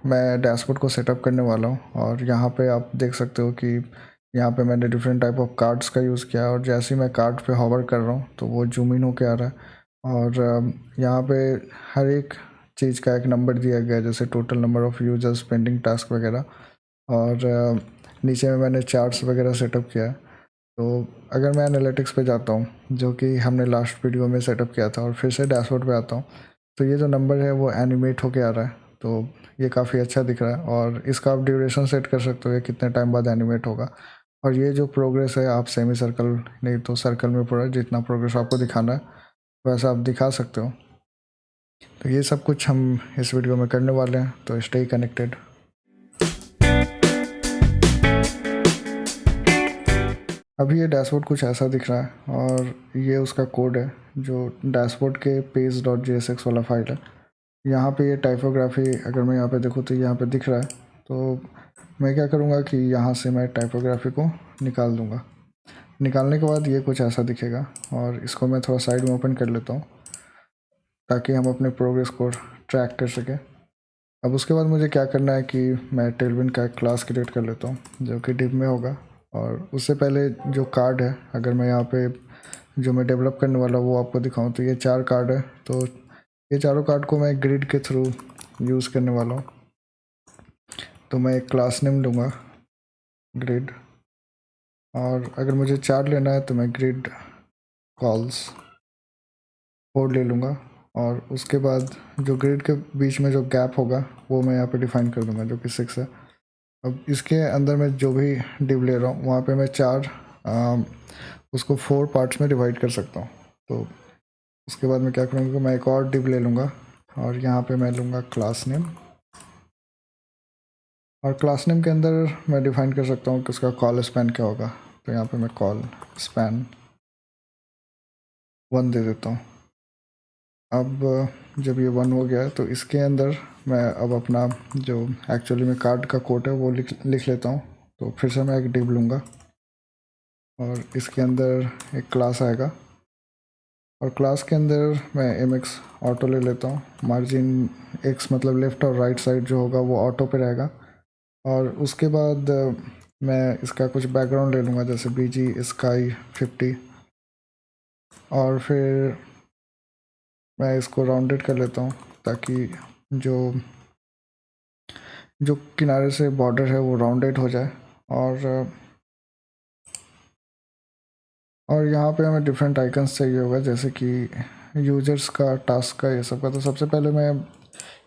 मैं डैशबोर्ड को सेटअप करने वाला हूँ और यहाँ पे आप देख सकते हो कि यहाँ पे मैंने डिफरेंट टाइप ऑफ कार्ड्स का यूज़ किया है और जैसे ही मैं कार्ड पे हॉवर कर रहा हूँ तो वो जूम इन होके आ रहा है और यहाँ पे हर एक चीज़ का एक नंबर दिया गया है, जैसे total number of users, pending task वगैरह। और नीचे में मैंने चार्ट्स वगैरह सेटअप किया है। तो अगर मैं एनालिटिक्स पे जाता हूँ, जो कि हमने लास्ट वीडियो में सेटअप किया था, और फिर से डैशबोर्ड पे आता हूँ, तो ये जो नंबर है वो एनिमेट होके आ रहा है। तो ये काफ़ी अच्छा दिख रहा है और इसका आप ड्यूरेशन सेट कर सकते हो, ये कितने टाइम बाद एनिमेट होगा। और ये जो प्रोग्रेस है, आप सेमी सर्कल नहीं तो सर्कल में पूरा जितना प्रोग्रेस आपको दिखाना है वैसा आप दिखा सकते हो। तो ये सब कुछ हम इस वीडियो में करने वाले हैं, तो स्टे कनेक्टेड। अभी ये डैशबोर्ड कुछ ऐसा दिख रहा है और ये उसका कोड है जो डैशबोर्ड के page.jsx वाला फाइल है। यहाँ पे ये टाइपोग्राफी, अगर मैं यहाँ पे देखूँ तो यहाँ पे दिख रहा है। तो मैं क्या करूँगा कि यहाँ से मैं टाइपोग्राफी को निकाल दूँगा। निकालने के बाद ये कुछ ऐसा दिखेगा और इसको मैं थोड़ा साइड में ओपन कर लेता हूँ ताकि हम अपने प्रोग्रेस को ट्रैक कर सकें। अब उसके बाद मुझे क्या करना है कि मैं टेलविन का एक क्लास क्रिएट कर लेता हूँ जो कि डिव में होगा। और उससे पहले जो कार्ड है, अगर मैं यहाँ पे जो मैं डेवलप करने वाला वो आपको दिखाऊं, तो ये 4 कार्ड है। तो ये चारों कार्ड को मैं ग्रिड के थ्रू यूज़ करने वाला हूँ। तो मैं एक क्लास नेम लूँगा ग्रिड, और अगर मुझे 4 लेना है तो मैं ग्रिड कॉल्स 4 ले लूँगा। और उसके बाद जो ग्रिड के बीच में जो गैप होगा वो मैं यहाँ पे डिफाइन कर दूँगा, जो कि 6 है। अब इसके अंदर मैं जो भी डिव ले रहा हूँ वहाँ पे मैं 4 उसको 4 पार्ट्स में डिवाइड कर सकता हूँ। तो उसके बाद मैं क्या करूँगा कि मैं एक और डिव ले लूँगा और यहाँ पे मैं लूँगा क्लास नेम। और क्लास नेम के अंदर मैं डिफाइन कर सकता हूँ कि उसका कॉल स्पैन क्या होगा। तो यहाँ पे मैं कॉल स्पैन 1 दे देता हूँ। अब जब ये 1 हो गया तो इसके अंदर मैं अब अपना जो एक्चुअली में कार्ड का कोड है वो लिख लेता हूँ। तो फिर से मैं एक डिव लूँगा और इसके अंदर एक क्लास आएगा और क्लास के अंदर मैं mx ऑटो ले लेता हूँ। मार्जिन x मतलब लेफ़्ट और राइट साइड जो होगा वो ऑटो पे रहेगा। और उसके बाद मैं इसका कुछ बैकग्राउंड ले लूँगा, जैसे BG स्काई 50, और फिर मैं इसको राउंडेड कर लेता हूँ ताकि जो जो किनारे से बॉर्डर है वो राउंडेड हो जाए। और यहाँ पे हमें डिफरेंट आइकन्स चाहिए होगा, जैसे कि यूजर्स का, टास्क का, ये सब का। तो सबसे पहले मैं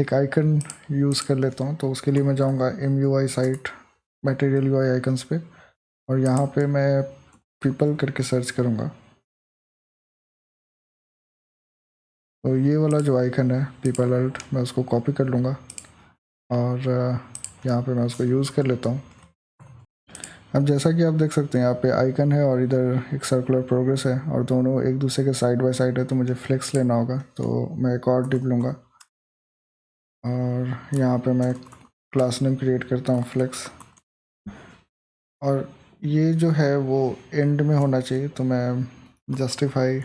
एक आइकन यूज़ कर लेता हूँ। तो उसके लिए मैं जाऊँगा MUI site, material UI icons पे, और यहाँ पे मैं पीपल करके सर्च करूँगा। तो ये वाला जो आइकन है पीपल अल्ट, मैं उसको कॉपी कर लूँगा और यहाँ पे मैं उसको यूज़ कर लेता हूँ। अब जैसा कि आप देख सकते हैं यहाँ पे आइकन है और इधर एक सर्कुलर प्रोग्रेस है और दोनों एक दूसरे के साइड बाय साइड है। तो मुझे फ्लेक्स लेना होगा, तो मैं एक और डिव लूँगा और यहाँ पे मैं क्लास नेम क्रिएट करता हूँ फ्लेक्स। और ये जो है वो एंड में होना चाहिए, तो मैं जस्टिफाई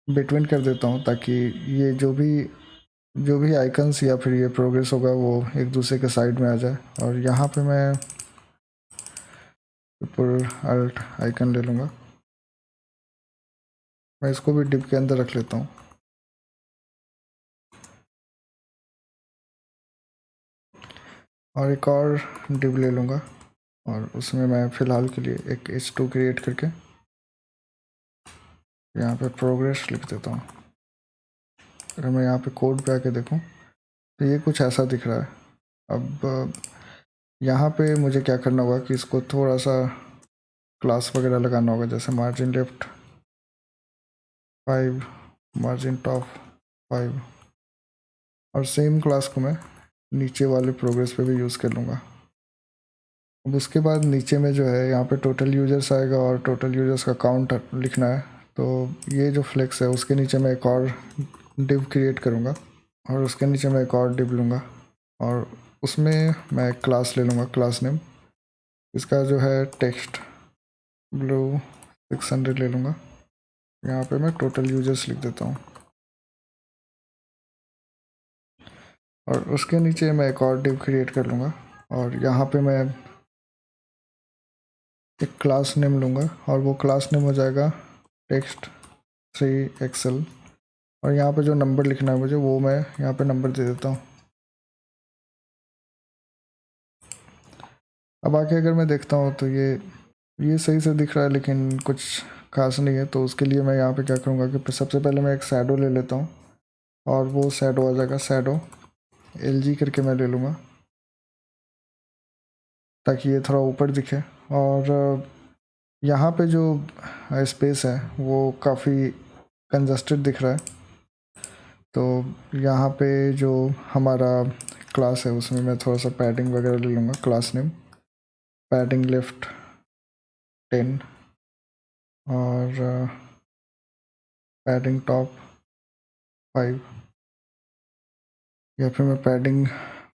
बिटवीन कर देता हूँ ताकि ये जो भी आइकन्स या फिर ये प्रोग्रेस होगा वो एक दूसरे के साइड में आ जाए। और यहाँ पे मैं ऊपर अल्ट आइकन ले लूँगा, मैं इसको भी डिव के अंदर रख लेता हूँ। और एक और डिव ले लूँगा और उसमें मैं फ़िलहाल के लिए एक H2 क्रिएट करके यहाँ पे प्रोग्रेस लिख देता हूँ। अगर मैं यहाँ पे कोड पे आके देखूँ तो ये कुछ ऐसा दिख रहा है। अब यहाँ पे मुझे क्या करना होगा कि इसको थोड़ा सा क्लास वगैरह लगाना होगा, जैसे मार्जिन लेफ्ट 5, मार्जिन टॉप 5, और सेम क्लास को मैं नीचे वाले प्रोग्रेस पे भी यूज़ कर लूँगा। अब उसके बाद नीचे में जो है यहाँ पे टोटल यूजर्स आएगा और टोटल यूजर्स का काउंट लिखना है। तो ये जो फ्लेक्स है उसके नीचे मैं एक और डिव क्रिएट करूँगा और उसके नीचे मैं एक और डिव लूँगा और उसमें मैं क्लास ले लूँगा, क्लास नेम। इसका जो है टेक्स्ट ब्लू 600 ले लूँगा। यहाँ पे मैं टोटल यूजर्स लिख देता हूँ और उसके नीचे मैं एक और डिव क्रिएट कर लूँगा और यहाँ पे मैं एक क्लास नेम लूँगा और वो क्लास नेम हो जाएगा टेक्स्ट 3 एक्सेल। और यहाँ पे जो नंबर लिखना है मुझे वो मैं यहाँ पे नंबर दे देता हूँ। अब आके अगर मैं देखता हूँ तो ये सही से दिख रहा है लेकिन कुछ खास नहीं है। तो उसके लिए मैं यहाँ पे क्या करूँगा कि सबसे पहले मैं एक शैडो ले लेता हूँ और वो शैडो आ जाएगा शैडो LG करके मैं ले लूँगा ताकि ये थोड़ा ऊपर दिखे। और यहाँ पे जो स्पेस है वो काफ़ी कंजस्टेड दिख रहा है। तो यहाँ पे जो हमारा क्लास है उसमें मैं थोड़ा सा पैडिंग वगैरह ले लूँगा। क्लास नेम पैडिंग लेफ्ट 10 और पैडिंग टॉप 5 या फिर मैं पैडिंग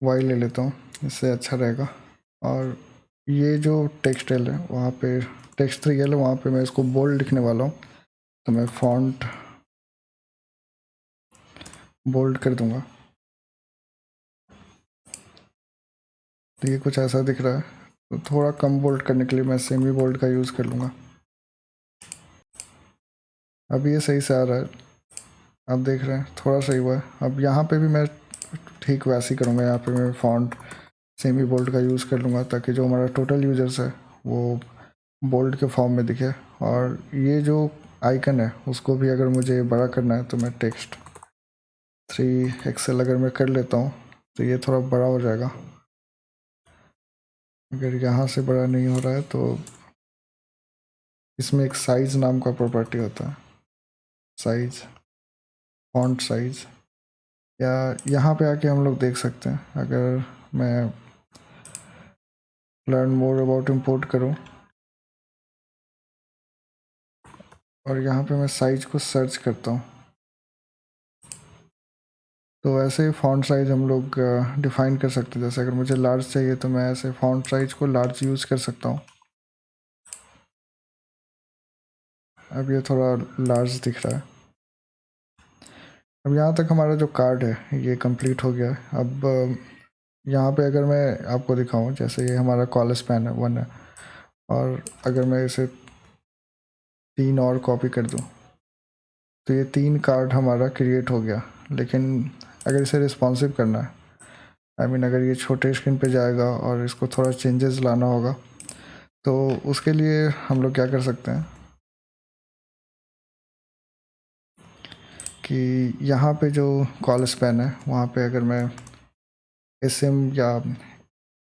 वाई ले लेता हूँ, इससे अच्छा रहेगा। और ये जो टेक्स्ट एल है वहाँ पे टेक्स्ट 3 एल है वहाँ पे मैं इसको बोल्ड लिखने वाला हूँ तो मैं फॉन्ट बोल्ड कर दूँगा। तो ये कुछ ऐसा दिख रहा है। तो थोड़ा कम बोल्ड करने के लिए मैं सेमी बोल्ड का यूज़ कर लूँगा। अब ये सही से आ रहा है, आप देख रहे हैं थोड़ा सही हुआ है। अब यहाँ पे भी मैं ठीक वैसे ही करूँगा। यहाँ पे मैं फॉन्ट सेमी बोल्ड का यूज़ कर लूँगा ताकि जो हमारा टोटल यूजर्स है वो बोल्ड के फॉर्म में दिखे। और ये जो आइकन है उसको भी अगर मुझे बड़ा करना है तो मैं टेक्स्ट 3 एक्सेल अगर मैं कर लेता हूँ तो ये थोड़ा बड़ा हो जाएगा। अगर यहाँ से बड़ा नहीं हो रहा है तो इसमें एक साइज़ नाम का प्रॉपर्टी होता है, साइज़ फॉन्ट साइज़, या यहाँ पे आके हम लोग देख सकते हैं। अगर मैं लर्न मोर अबाउट इम्पोर्ट करूँ और यहाँ पे मैं साइज को सर्च करता हूँ तो ऐसे फॉन्ट साइज़ हम लोग डिफ़ाइन कर सकते हैं। जैसे अगर मुझे लार्ज चाहिए तो मैं ऐसे फॉन्ट साइज़ को लार्ज यूज़ कर सकता हूँ। अब ये थोड़ा लार्ज दिख रहा है। अब यहाँ तक हमारा जो कार्ड है ये कंप्लीट हो गया है। अब यहाँ पे अगर मैं आपको दिखाऊँ, जैसे ये हमारा कॉल स्पैन है 1 है और अगर मैं इसे 3 और कॉपी कर दूँ तो ये 3 कार्ड हमारा क्रिएट हो गया। लेकिन अगर इसे रिस्पॉन्सिव करना है, आई मीन अगर ये छोटे स्क्रीन पे जाएगा और इसको थोड़ा चेंजेस लाना होगा तो उसके लिए हम लोग क्या कर सकते हैं कि यहाँ पे जो कॉल स्पैन है वहाँ पे अगर मैं SM या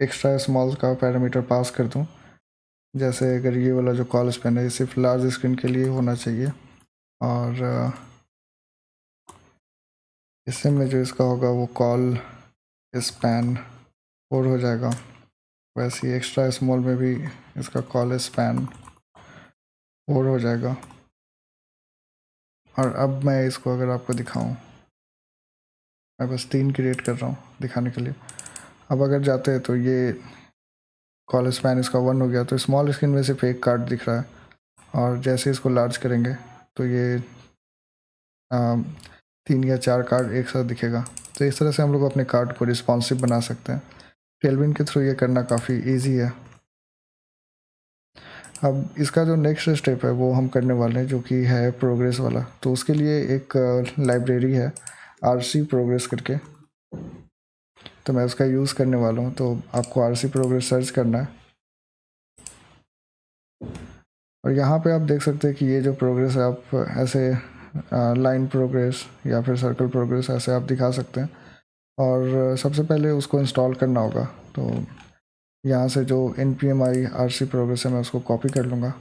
एक्स्ट्रा स्मॉल का पैरामीटर पास कर दूँ, जैसे अगर ये वाला जो कॉल स्पैन है ये सिर्फ लार्ज स्क्रीन के लिए होना चाहिए और SM में जो इसका होगा वो कॉल स्पैन 4 हो जाएगा। वैसे ही एक्स्ट्रा स्मॉल में भी इसका कॉल स्पैन 4 हो जाएगा। और अब मैं इसको अगर आपको दिखाऊं, मैं बस 3 क्रिएट कर रहा हूँ दिखाने के लिए। अब अगर जाते हैं तो ये कॉल स्पैन इसका 1 हो गया तो स्मॉल स्क्रीन में सिर्फ एक कार्ड दिख रहा है और जैसे इसको लार्ज करेंगे तो ये 3 या 4 कार्ड एक साथ दिखेगा। तो इस तरह से हम लोग अपने कार्ड को रिस्पॉन्सिव बना सकते हैं। टेलविन के थ्रू ये करना काफ़ी ईजी है। अब इसका जो नेक्स्ट स्टेप है वो हम करने वाले हैं जो कि है प्रोग्रेस वाला। तो उसके लिए एक लाइब्रेरी है RC प्रोग्रेस करके, तो मैं उसका यूज़ करने वाला हूँ। तो आपको RC प्रोग्रेस सर्च करना है और यहाँ पे आप देख सकते हैं कि ये जो प्रोग्रेस है आप ऐसे लाइन प्रोग्रेस या फिर सर्कल प्रोग्रेस ऐसे आप दिखा सकते हैं। और सबसे पहले उसको इंस्टॉल करना होगा। तो यहाँ से जो npmi RC प्रोग्रेस है मैं उसको कॉपी कर लूँगा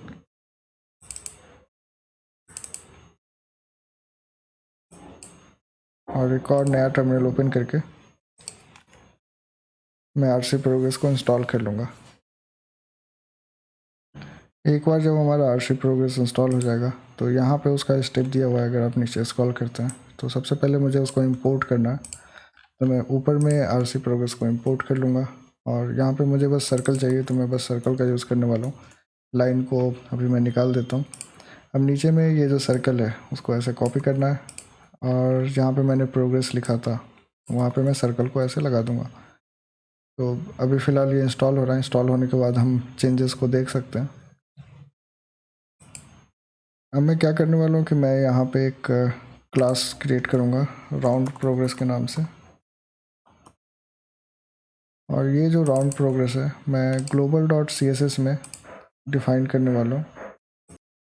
और एक और नया टर्मिनल ओपन करके मैं RC प्रोग्रेस को इंस्टॉल कर लूँगा। एक बार जब हमारा RC प्रोग्रेस इंस्टॉल हो जाएगा तो यहाँ पे उसका स्टेप दिया हुआ है। अगर आप नीचे स्क्रॉल करते हैं तो सबसे पहले मुझे उसको इंपोर्ट करना है। तो मैं ऊपर में RC प्रोग्रेस को इंपोर्ट कर लूँगा और यहाँ पे मुझे बस सर्कल चाहिए तो मैं बस सर्कल का यूज़ करने वाला हूँ। लाइन को अभी मैं निकाल देता हूँ। अब नीचे में ये जो सर्कल है उसको ऐसे कॉपी करना है और जहाँ पे मैंने प्रोग्रेस लिखा था वहाँ पे मैं सर्कल को ऐसे लगा दूँगा। तो अभी फ़िलहाल ये इंस्टॉल हो रहा है, इंस्टॉल होने के बाद हम चेंजेस को देख सकते हैं। अब मैं क्या करने वाला हूँ कि मैं यहाँ पे एक क्लास क्रिएट करूँगा राउंड प्रोग्रेस के नाम से, और ये जो राउंड प्रोग्रेस है मैं global dot C S S में डिफ़ाइन करने वाला हूँ।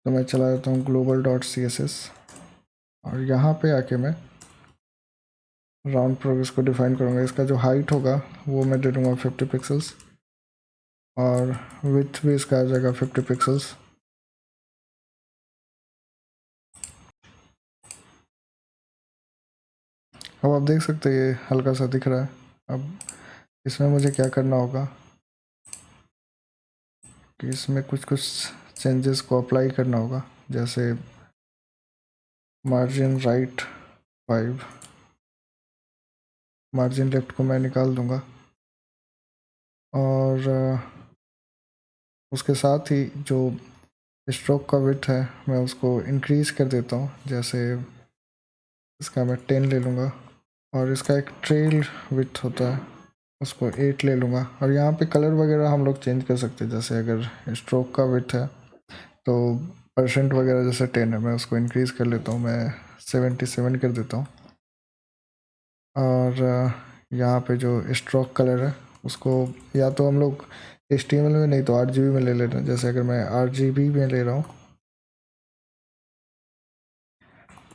तो मैं चला जाता हूँ global dot C S S, और यहाँ पे आके मैं राउंड प्रोग्रेस को डिफ़ाइन करूँगा। इसका जो हाइट होगा वो मैं दे दूँगा 50 पिक्सल्स, और विड्थ भी इसका आ जाएगा 50 पिक्सल्स। अब आप देख सकते हैं ये हल्का सा दिख रहा है। अब इसमें मुझे क्या करना होगा कि इसमें कुछ कुछ चेंजेस को अप्लाई करना होगा, जैसे मार्जिन राइट 5, मार्जिन लेफ्ट को मैं निकाल दूंगा, और उसके साथ ही जो स्ट्रोक का विड्थ है मैं उसको इंक्रीज़ कर देता हूँ। जैसे इसका मैं 10 ले लूँगा, और इसका एक ट्रेल विड्थ होता है उसको 8 ले लूँगा। और यहाँ पे कलर वगैरह हम लोग चेंज कर सकते हैं, जैसे अगर स्ट्रोक का विड्थ है तो परसेंट वगैरह जैसे 10 है मैं उसको इंक्रीज़ कर लेता हूँ, मैं 77 कर देता हूँ। और यहाँ पे जो स्ट्रोक कलर है उसको या तो हम लोग HTML में नहीं तो RGB में ले लेते हैं। जैसे अगर मैं RGB में ले रहा हूँ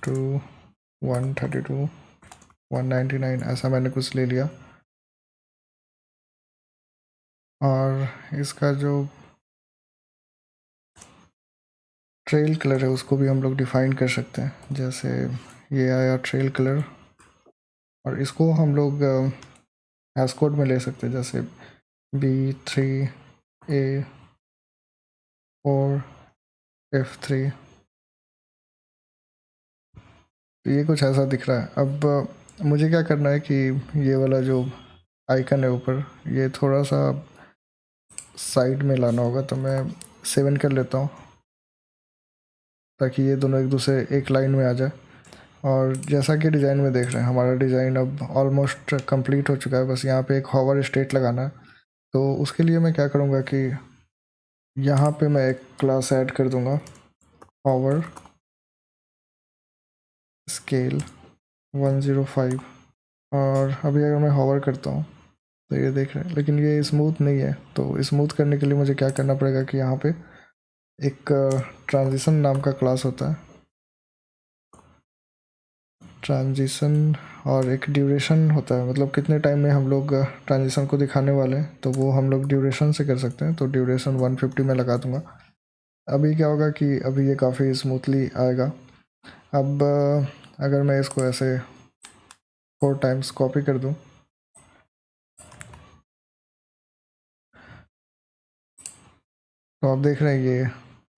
तो 132 199 ऐसा मैंने कुछ ले लिया। और इसका जो ट्रेल कलर है उसको भी हम लोग डिफ़ाइन कर सकते हैं। जैसे ये आया ट्रेल कलर, और इसको हम लोग हैश कोड में ले सकते हैं, जैसे B3A4F3। तो ये कुछ ऐसा दिख रहा है। अब मुझे क्या करना है कि ये वाला जो आइकन है ऊपर ये थोड़ा सा साइड में लाना होगा, तो मैं 7 कर लेता हूँ ताकि ये दोनों एक दूसरे एक लाइन में आ जाए। और जैसा कि डिज़ाइन में देख रहे हैं हमारा डिज़ाइन अब ऑलमोस्ट कंप्लीट हो चुका है, बस यहाँ पे एक हॉवर स्टेट लगाना है। तो उसके लिए मैं क्या करूँगा कि यहाँ पे मैं एक क्लास ऐड कर दूँगा हॉवर स्केल 105। और अभी अगर मैं हॉवर करता हूँ तो ये देख रहे हैं, लेकिन ये स्मूथ नहीं है। तो स्मूथ करने के लिए मुझे क्या करना पड़ेगा कि यहाँ पे एक ट्रांजिशन नाम का क्लास होता है, ट्रांजिशन, और एक ड्यूरेशन होता है, मतलब कितने टाइम में हम लोग ट्रांजिशन को दिखाने वाले हैं, तो वो हम लोग ड्यूरेशन से कर सकते हैं। तो ड्यूरेशन 150 में लगा दूंगा। अभी क्या होगा कि अभी ये काफ़ी स्मूथली आएगा। अब अगर मैं इसको ऐसे 4 टाइम्स कॉपी कर दूं तो आप देख रहे हैं ये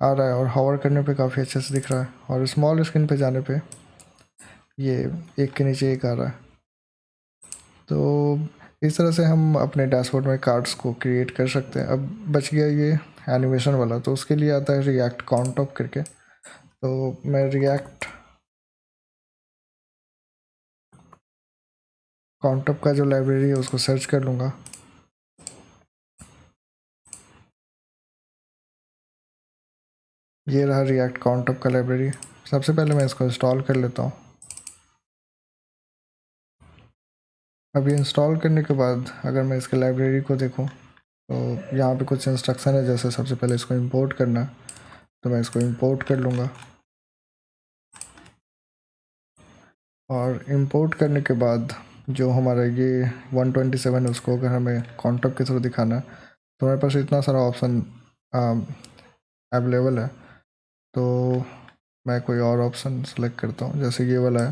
आ रहा है, और हॉवर करने पे काफ़ी अच्छे से दिख रहा है, और स्मॉल स्क्रीन पे जाने पे ये एक के नीचे एक आ रहा है। तो इस तरह से हम अपने डैशबोर्ड में कार्ड्स को क्रिएट कर सकते हैं। अब बच गया ये एनिमेशन वाला, तो उसके लिए आता है रिएक्ट काउंटअप करके। तो मैं रिएक्ट काउंटअप का जो लाइब्रेरी है उसको सर्च कर लूँगा। ये रहा रिएक्ट काउंटअप का लाइब्रेरी। सबसे पहले मैं इसको इंस्टॉल कर लेता हूँ। अभी इंस्टॉल करने के बाद अगर मैं इसके लाइब्रेरी को देखूँ तो यहाँ पे कुछ इंस्ट्रक्शन है, जैसे सबसे पहले इसको इंपोर्ट करना है, तो मैं इसको इंपोर्ट कर लूँगा। और इंपोर्ट करने के बाद जो हमारा ये 127 है उसको अगर हमें काउंटअप के थ्रू दिखाना है तो हमारे पास इतना सारा ऑप्शन अवेलेबल है। तो मैं कोई और ऑप्शन सेलेक्ट करता हूँ, जैसे ये वाला है,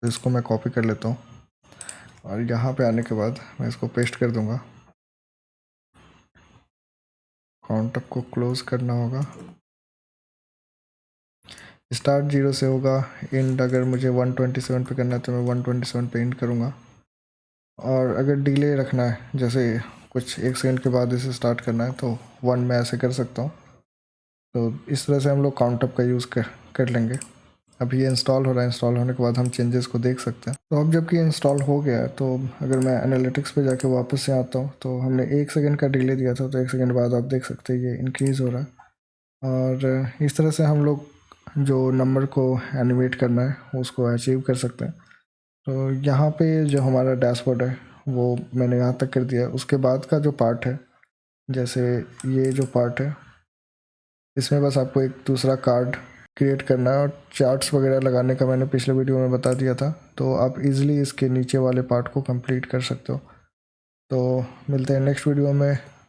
तो इसको मैं कॉपी कर लेता हूँ, और यहाँ पे आने के बाद मैं इसको पेस्ट कर दूँगा। काउंटअप को क्लोज़ करना होगा, स्टार्ट 0 से होगा, एंड अगर मुझे 127 पे करना है तो मैं 127 पे एंड करूँगा। और अगर डिले रखना है, जैसे कुछ 1 सेकंड के बाद इसे स्टार्ट करना है, तो 1 में ऐसे कर सकता हूँ। तो इस तरह से हम लोग काउंटअप का यूज़ कर लेंगे। अभी ये इंस्टॉल हो रहा है, इंस्टॉल होने के बाद हम चेंजेस को देख सकते हैं। तो अब जबकि इंस्टॉल हो गया है, तो अगर मैं एनालिटिक्स पे जाके वापस से आता हूँ तो हमने 1 सेकंड का डिले दिया था, तो 1 सेकंड बाद आप देख सकते हैं ये इंक्रीज़ हो रहा है। और इस तरह से हम लोग जो नंबर को एनिमेट करना है उसको अचीव कर सकते हैं। तो यहाँ पे जो हमारा डैशबोर्ड है वो मैंने यहाँ तक कर दिया। उसके बाद का जो पार्ट है, जैसे ये जो पार्ट है, इसमें बस आपको एक दूसरा कार्ड क्रिएट करना है, और चार्ट्स वगैरह लगाने का मैंने पिछले वीडियो में बता दिया था, तो आप इजीली इसके नीचे वाले पार्ट को कंप्लीट कर सकते हो। तो मिलते हैं नेक्स्ट वीडियो में।